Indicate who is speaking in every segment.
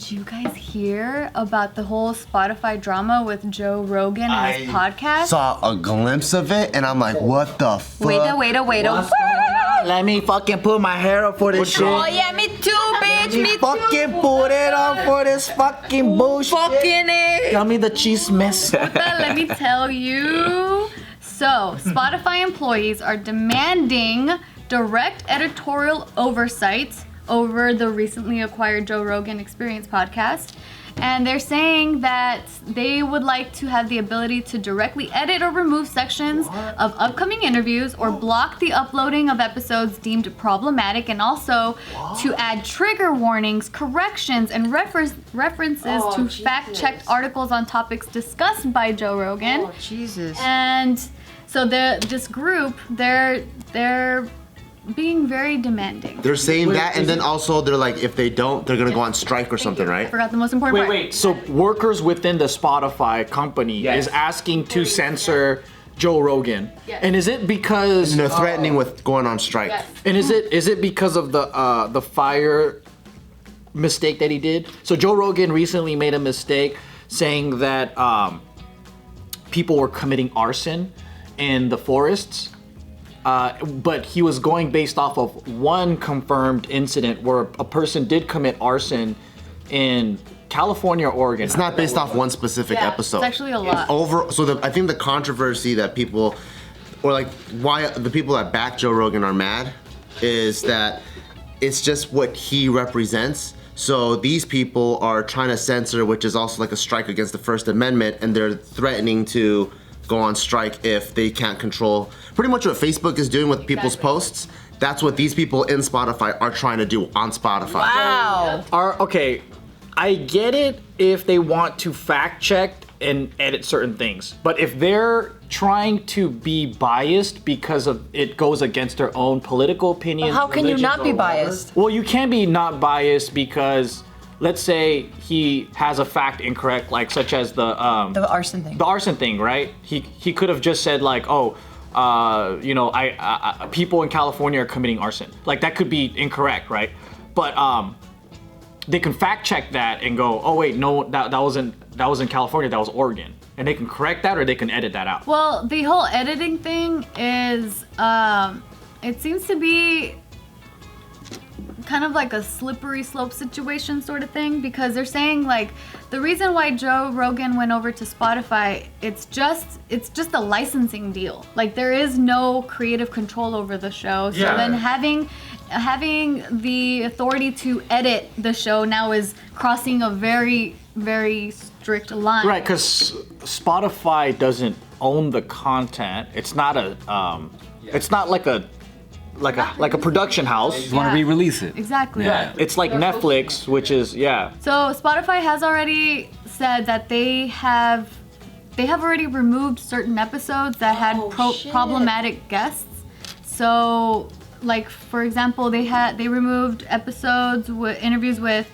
Speaker 1: Did you guys hear about the whole Spotify drama with Joe Rogan and his podcast?
Speaker 2: Saw a glimpse of it and I'm like, what the fuck?
Speaker 1: Wait.
Speaker 3: Let me fucking put my hair up for this shit.
Speaker 1: Oh yeah, me too, bitch. Me too.
Speaker 3: Fucking put it up for this fucking bullshit.
Speaker 1: Fucking it.
Speaker 3: Tell me the cheese mess.
Speaker 1: Let me tell you. So, Spotify employees are demanding direct editorial oversight over the recently acquired Joe Rogan Experience podcast. And they're saying that they would like to have the ability to directly edit or remove sections of upcoming interviews or block the uploading of episodes deemed problematic, and also to add trigger warnings, corrections, and references to fact-checked articles on topics discussed by Joe Rogan.
Speaker 4: Oh, Jesus.
Speaker 1: And so this group, they're being very demanding.
Speaker 2: They're saying that, and then also they're like, if they don't, they're gonna go on strike or something,
Speaker 1: I
Speaker 2: right?
Speaker 1: forgot the most important part.
Speaker 3: Wait. So workers within the Spotify company is asking to censor Joe Rogan.
Speaker 1: Yes.
Speaker 3: And is it because
Speaker 2: And they're threatening with going on strike.
Speaker 1: Yes.
Speaker 3: and is it because of the fire mistake that he did? So Joe Rogan recently made a mistake saying that people were committing arson in the forests. But he was going based off of one confirmed incident where a person did commit arson in California or Oregon.
Speaker 2: It's not based off one specific episode.
Speaker 1: It's actually a lot.
Speaker 2: I think the controversy that people, or like why the people that back Joe Rogan are mad, is that it's just what he represents. So these people are trying to censor, which is also like a strike against the First Amendment, and they're threatening to go on strike if they can't control pretty much what Facebook is doing with people's posts. That's what these people in Spotify are trying to do on Spotify.
Speaker 4: Wow.
Speaker 3: Okay, I get it if they want to fact check and edit certain things, but if they're trying to be biased because of it goes against their own political opinions,
Speaker 4: How can you
Speaker 3: religions,
Speaker 4: not be
Speaker 3: or whatever.
Speaker 4: biased?
Speaker 3: Well, you can be not biased because let's say he has a fact incorrect, like such as the
Speaker 4: arson thing.
Speaker 3: The arson thing, right? He could have just said like, people in California are committing arson. Like that could be incorrect, right? But they can fact check that and go, oh wait, no, that wasn't California, that was Oregon, and they can correct that or they can edit that out.
Speaker 1: Well, the whole editing thing is, it seems to be kind of like a slippery slope situation sort of thing, because they're saying like the reason why Joe Rogan went over to Spotify, it's just a licensing deal. Like there is no creative control over the show. So then having the authority to edit the show now is crossing a very, very strict line.
Speaker 3: Right, because Spotify doesn't own the content. It's not it's not like a production house.
Speaker 5: You want to re-release it.
Speaker 1: Exactly.
Speaker 3: Yeah, it's like Netflix, which is
Speaker 1: So Spotify has already said that they have already removed certain episodes that had problematic guests. So, like for example, they removed episodes with interviews with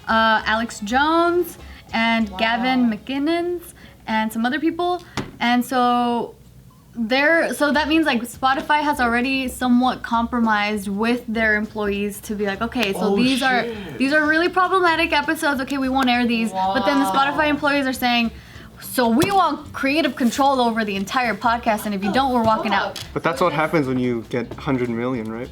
Speaker 1: Alex Jones and Gavin McKinnons and some other people, and so that means like Spotify has already somewhat compromised with their employees to be like, okay, so these are really problematic episodes. Okay, we won't air these. But then the Spotify employees are saying, so we want creative control over the entire podcast, and if you don't, we're walking out.
Speaker 6: But that's what happens when you get 100 million, right?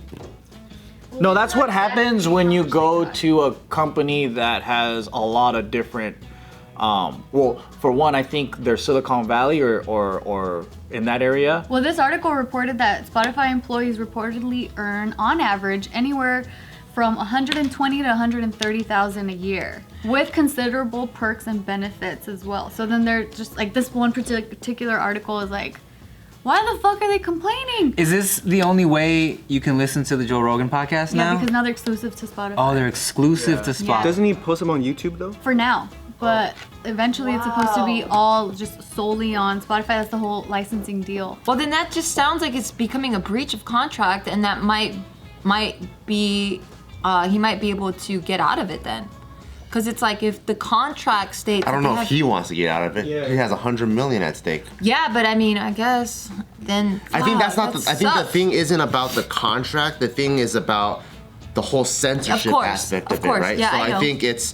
Speaker 3: No, that's what happens when you go to a company that has a lot of different. Well, for one, I think they're Silicon Valley or in that area.
Speaker 1: Well, this article reported that Spotify employees reportedly earn, on average, anywhere from $120,000 to $130,000 a year, with considerable perks and benefits as well. So then they're just like, this one particular article is like, why the fuck are they complaining?
Speaker 5: Is this the only way you can listen to the Joe Rogan podcast now?
Speaker 1: Yeah, because now they're exclusive to Spotify.
Speaker 5: Oh, they're exclusive to Spotify.
Speaker 6: Doesn't he post them on YouTube though?
Speaker 1: For now. But eventually it's supposed to be all just solely on Spotify. That's the whole licensing deal.
Speaker 4: Well, then that just sounds like it's becoming a breach of contract, and that might be he might be able to get out of it then. Because it's like if the contract states...
Speaker 2: I don't know if he wants to get out of it.
Speaker 6: Yeah.
Speaker 2: He has 100 million at stake.
Speaker 4: Yeah, but I mean, I guess then...
Speaker 2: I think that's not
Speaker 4: that
Speaker 2: I think the
Speaker 4: sucks.
Speaker 2: thing isn't about the contract. The thing is about the whole censorship aspect of it, right?
Speaker 4: Yeah,
Speaker 2: so
Speaker 4: I know.
Speaker 2: think it's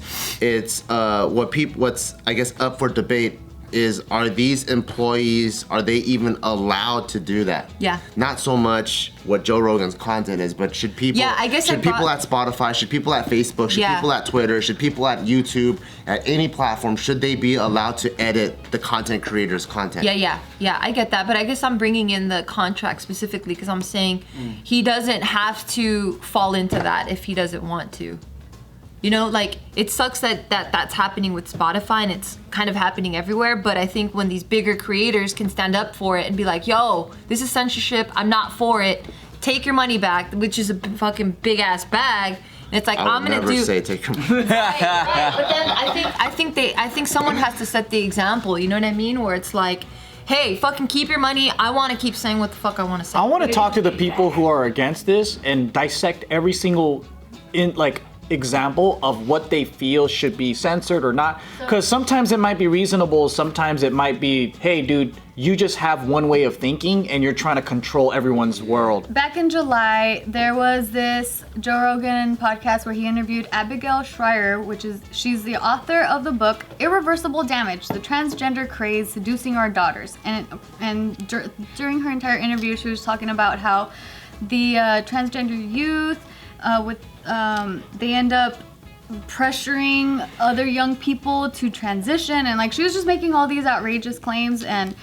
Speaker 2: what's I guess up for debate is, are these employees, are they even allowed to do that?
Speaker 4: Yeah.
Speaker 2: Not so much what Joe Rogan's content is, but should people
Speaker 4: Yeah, I guess
Speaker 2: should
Speaker 4: I
Speaker 2: people
Speaker 4: brought-
Speaker 2: at Spotify, should people at Facebook, should
Speaker 4: Yeah.
Speaker 2: people at Twitter, should people at YouTube, at any platform, should they be allowed to edit the content creator's content?
Speaker 4: Yeah, I get that, but I guess I'm bringing in the contract specifically because I'm saying he doesn't have to fall into that if he doesn't want to. You know, like, it sucks that's happening with Spotify and it's kind of happening everywhere, but I think when these bigger creators can stand up for it and be like, yo, this is censorship, I'm not for it, take your money back, which is a fucking big ass bag. And it's like, I'm gonna
Speaker 2: never say take your money.
Speaker 4: Right, but then I think someone has to set the example, you know what I mean? Where it's like, hey, fucking keep your money, I wanna keep saying what the fuck I wanna say.
Speaker 3: I want to talk to the people who are against this and dissect every single example of what they feel should be censored or not, because sometimes it might be reasonable, sometimes it might be, hey dude, you just have one way of thinking and you're trying to control everyone's world.
Speaker 1: Back in July, there was this Joe Rogan podcast where he interviewed Abigail Schreier, she's the author of the book Irreversible Damage: The Transgender Craze Seducing Our Daughters. During her entire interview, she was talking about how the transgender youth they end up pressuring other young people to transition, and like she was just making all these outrageous claims, and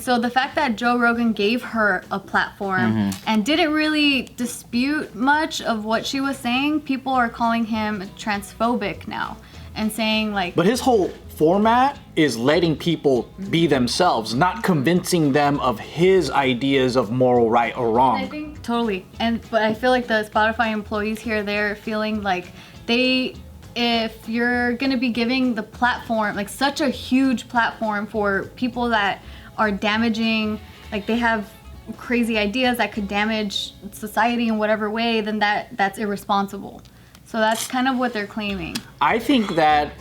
Speaker 1: so the fact that Joe Rogan gave her a platform and didn't really dispute much of what she was saying, people are calling him transphobic now and saying like,
Speaker 3: But his whole format is letting people be themselves, not convincing them of his ideas of moral right or wrong.
Speaker 1: I think totally. But I feel like the Spotify employees here, they're feeling like if you're gonna be giving the platform, like such a huge platform for people that are damaging, like they have crazy ideas that could damage society in whatever way, then that's irresponsible. So that's kind of what they're claiming.
Speaker 3: I think that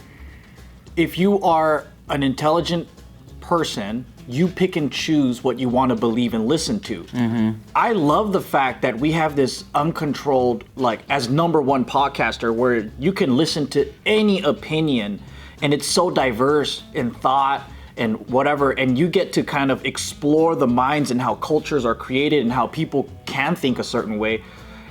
Speaker 3: if you are an intelligent person, you pick and choose what you want to believe and listen to. I love the fact that we have this uncontrolled, like as #1 podcaster, where you can listen to any opinion and it's so diverse in thought and whatever, and you get to kind of explore the minds and how cultures are created and how people can think a certain way.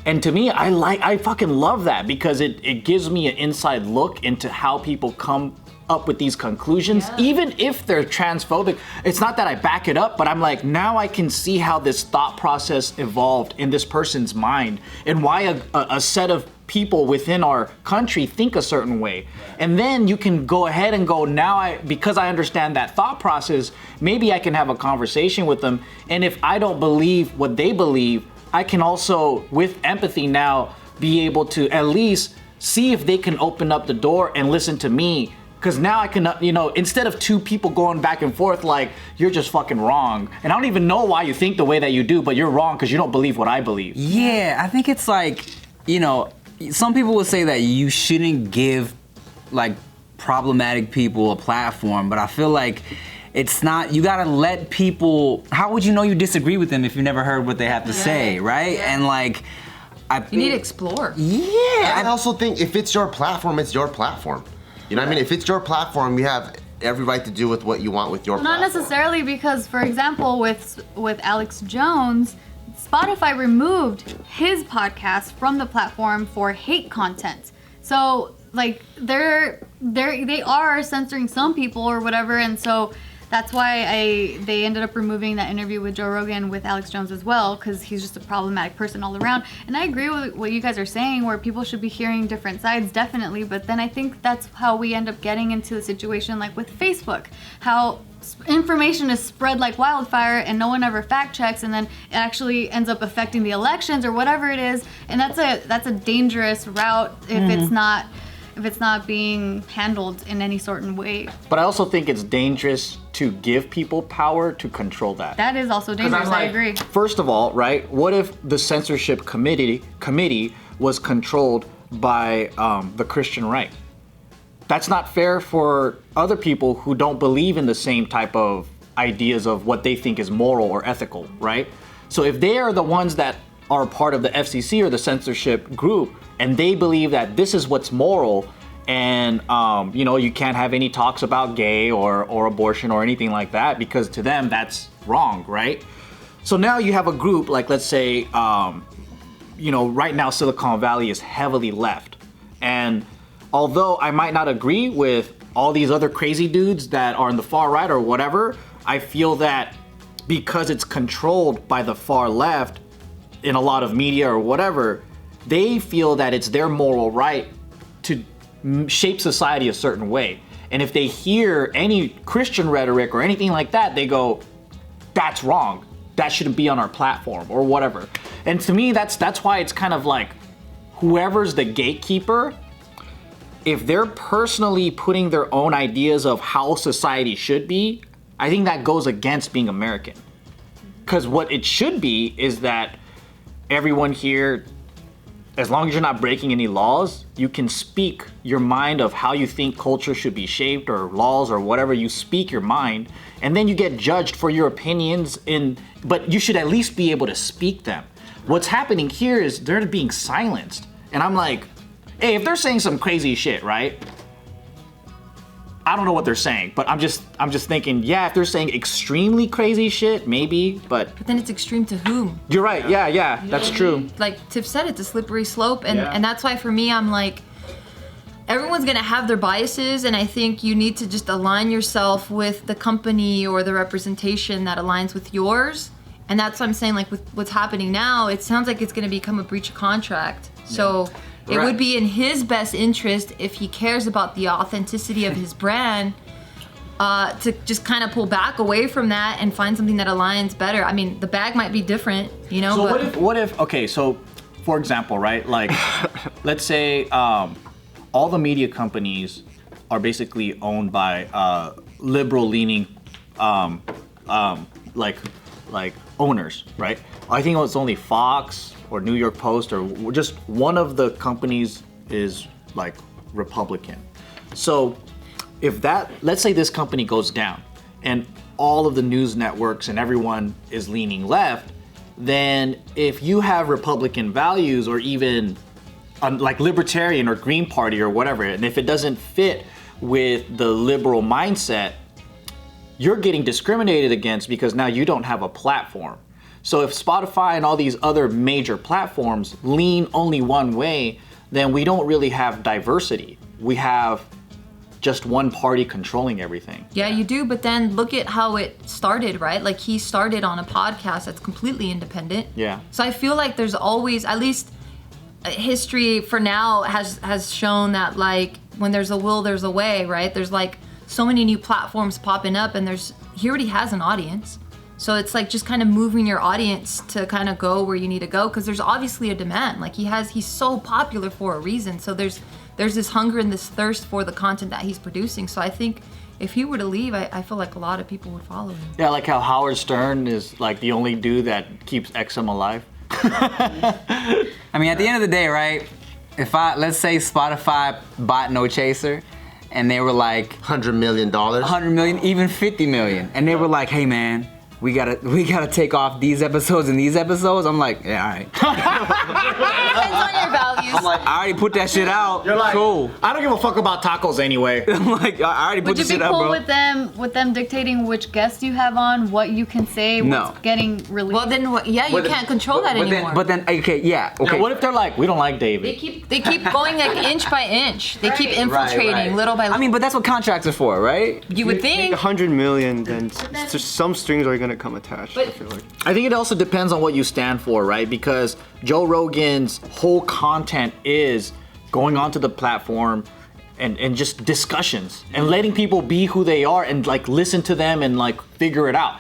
Speaker 3: And to me, I fucking love that because it gives me an inside look into how people come up with these conclusions, even if they're transphobic. It's not that I back it up, but I'm like, now I can see how this thought process evolved in this person's mind and why a set of people within our country think a certain way. And then you can go ahead and go, because I understand that thought process, maybe I can have a conversation with them. And if I don't believe what they believe, I can also, with empathy now, be able to at least see if they can open up the door and listen to me. Because now I can, instead of two people going back and forth like, you're just fucking wrong. And I don't even know why you think the way that you do, but you're wrong because you don't believe what I believe.
Speaker 5: Yeah, I think it's like, some people will say that you shouldn't give like problematic people a platform, but I feel like it's not, you gotta let people, how would you know you disagree with them if you never heard what they have to say, right?
Speaker 4: Yeah.
Speaker 5: And like,
Speaker 4: You need to explore.
Speaker 2: Yeah. I also think if it's your platform, it's your platform. You know what I mean? If it's your platform, you have every right to do with what you want with your platform.
Speaker 1: Not necessarily, because for example with Alex Jones, Spotify removed his podcast from the platform for hate content. So like they are censoring some people or whatever, and so that's why they ended up removing that interview with Joe Rogan with Alex Jones as well, because he's just a problematic person all around. And I agree with what you guys are saying, where people should be hearing different sides, definitely. But then I think that's how we end up getting into the situation like with Facebook, how information is spread like wildfire and no one ever fact checks, and then it actually ends up affecting the elections or whatever it is. And that's a dangerous route if it's not being handled in any certain way.
Speaker 3: But I also think it's dangerous to give people power to control that.
Speaker 1: That is also dangerous, I agree.
Speaker 3: First of all, right, what if the censorship committee was controlled by the Christian right? That's not fair for other people who don't believe in the same type of ideas of what they think is moral or ethical, right? So if they are the ones that are part of the FCC or the censorship group, and they believe that this is what's moral, and you know, you can't have any talks about gay or abortion or anything like that because to them that's wrong, right? So now you have a group like, let's say, you know, right now Silicon Valley is heavily left, and although I might not agree with all these other crazy dudes that are in the far right or whatever, I feel that because it's controlled by the far left in a lot of media or whatever, they feel that it's their moral right to shape society a certain way. And if they hear any Christian rhetoric or anything like that, they go, that's wrong. That shouldn't be on our platform or whatever. And to me, that's why it's kind of like whoever's the gatekeeper, if they're personally putting their own ideas of how society should be, I think that goes against being American. Because what it should be is that everyone here, as long as you're not breaking any laws, you can speak your mind of how you think culture should be shaped or laws or whatever. You speak your mind, and then you get judged for your opinions, but you should at least be able to speak them. What's happening here is they're being silenced. And I'm like, hey, if they're saying some crazy shit, right? I don't know what they're saying, but I'm just thinking, yeah, if they're saying extremely crazy shit, maybe, but
Speaker 4: then it's extreme to whom?
Speaker 3: You're right, yeah, that's true.
Speaker 4: Like Tiff said, it's a slippery slope, and that's why for me, I'm like, everyone's gonna have their biases, and I think you need to just align yourself with the company or the representation that aligns with yours. And that's what I'm saying, like with what's happening now, it sounds like it's gonna become a breach of contract. So it would be in his best interest, if he cares about the authenticity of his brand, to just kind of pull back away from that and find something that aligns better. I mean, the bag might be different, you know.
Speaker 3: So
Speaker 4: but
Speaker 3: what if okay, so for example, right, like let's say all the media companies are basically owned by liberal leaning like owners, right? I think it's only Fox or New York Post or just one of the companies is like Republican. So if that, let's say this company goes down and all of the news networks and everyone is leaning left, then if you have Republican values or even like libertarian or Green Party or whatever, and if it doesn't fit with the liberal mindset, you're getting discriminated against because now you don't have a platform. So if Spotify and all these other major platforms lean only one way, then we don't really have diversity. We have just one party controlling everything.
Speaker 4: yeah, you do, but then look at how it started, right? Like he started on a podcast that's completely independent.
Speaker 3: Yeah.
Speaker 4: So I feel like there's always, at least history for now has shown that like when there's a will, there's a way, right? There's like so many new platforms popping up, and he already has an audience. So it's like just kind of moving your audience to kind of go where you need to go, because there's obviously a demand. Like he's so popular for a reason. So there's this hunger and this thirst for the content that he's producing. So I think if he were to leave, I feel like a lot of people would follow him.
Speaker 3: Yeah, like how Howard Stern is like the only dude that keeps XM alive.
Speaker 5: I mean, at the end of the day, right? If let's say Spotify bought No Chaser, and they were like
Speaker 2: $100 million.
Speaker 5: 100 million, even 50 million, and they were like, hey man, we gotta take off these episodes and these episodes. I'm like, yeah, all right.
Speaker 4: Depends on your values.
Speaker 5: I'm like, I already put that shit out.
Speaker 3: You're like,
Speaker 5: cool.
Speaker 3: I don't give a fuck about tacos anyway.
Speaker 5: I'm like, I already put
Speaker 1: Would
Speaker 5: the
Speaker 1: you be
Speaker 5: shit out,
Speaker 1: cool
Speaker 5: bro.
Speaker 1: with them dictating which guests you have on, what you can say,
Speaker 5: No.
Speaker 1: what's getting released?
Speaker 4: Well, then you can't control that anymore.
Speaker 5: But then, okay, yeah, okay.
Speaker 3: Yeah, what if they're like, we don't like David?
Speaker 4: They keep going like inch by inch. They keep infiltrating
Speaker 5: Right.
Speaker 4: little by little.
Speaker 5: I mean, but that's what contracts are for, right?
Speaker 4: you would think.
Speaker 6: 100 million, then just some strings are gonna come attached. I feel like.
Speaker 3: I think it also depends on what you stand for, right? Because Joe Rogan's whole content is going onto the platform and just discussions and letting people be who they are and like listen to them and like figure it out.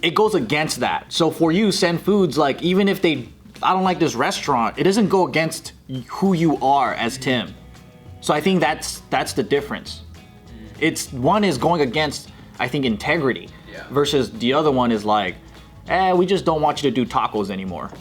Speaker 3: It goes against that. So for you, Send Foods, like even if I don't like this restaurant, it doesn't go against who you are as Tim. So I think that's the difference. It's one is going against, I think, integrity versus the other one is like, we just don't want you to do tacos anymore.